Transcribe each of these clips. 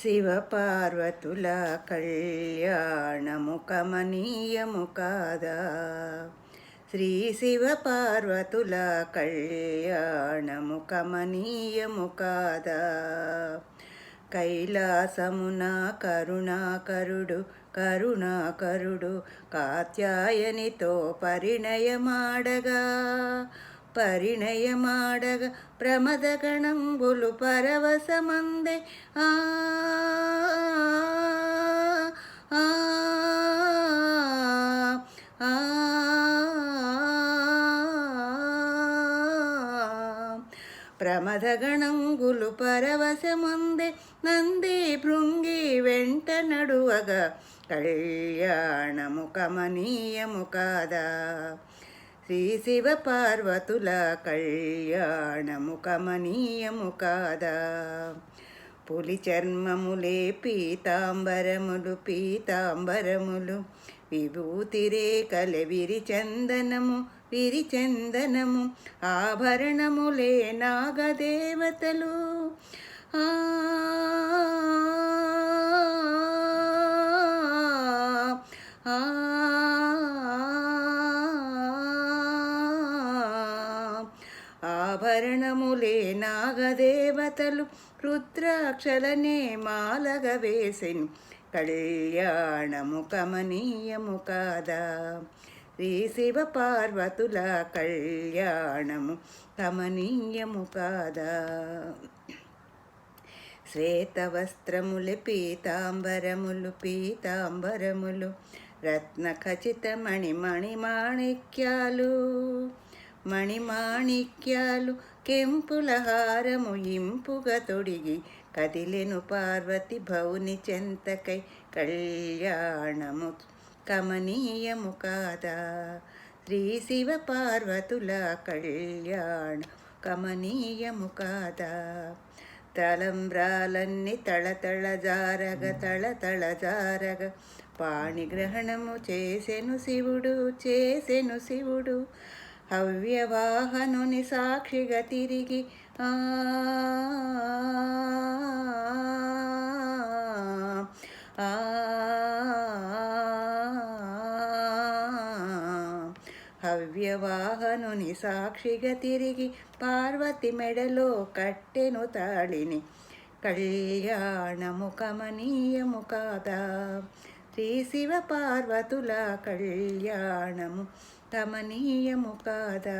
శివపార్వతుల కళ్యాణము కమనీయము కాదా. శ్రీ శివపార్వతుల కళ్యాణము కమనీయము కాదా. కైలాసమున కరుణాకరుడు కాత్యాయనితో పరిణయమాడగా ప్రమదగణంబులు పరవశమందే. ఆ ప్రమదగణంగులు పరవశమందే. నంది భృంగి వెంట నడువగా కళ్యాణము కమనీయము కాదా. శ్రీ శివపార్వతుల కళ్యాణము కమనీయము కాదా. పులి చర్మములే పీతాంబరములు విభూతి రేఖలే విరిచందనము ఆభరణములే నాగదేవతలు. ఆభరణములే నాగదేవతలు రుద్రాక్షలనే మాలగ వేసెను కళ్యాణము కమనీయము కాదా. శ్రీ శివపార్వతుల కళ్యాణము కమనీయము కాదా. శ్వేతవస్త్రములు పీతాంబరములు రత్న ఖచిత మణిమాణిక్యాలు కెంపుల హారము ఇంపుగా తొడిగి కదిలెను పార్వతి భౌని చెంతకై కళ్యాణము కమనీయము కాదా. శ్రీ శివపార్వతుల కళ్యాణం కమనీయము కాదా. తలంబ్రాలన్నీ తళతళ జారగ పాణిగ్రహణము చేసెను శివుడు హవ్యవాహనుని సాక్షిగా తిరిగి హవ్యవాహనుని సాక్షిగా తిరిగి పార్వతి మెడలో కట్టెను తాళిని కళ్యాణము కమనీయము కాదా. శ్రీ శివపార్వతుల కళ్యాణము కమనీయము కాదా.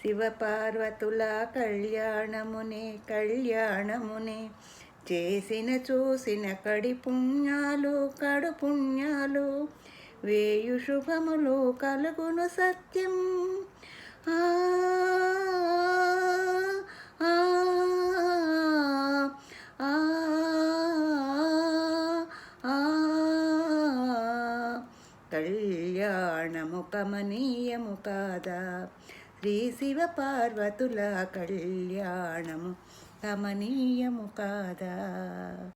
శివపార్వతుల కళ్యాణమునే చేసిన చూసిన కడు పుణ్యాలు వేయు శుభములు కలుగును సత్యం. కళ్యాణము కమనీయము కాదా. శ్రీ శివపార్వతుల కళ్యాణము కమనీయము కాదా.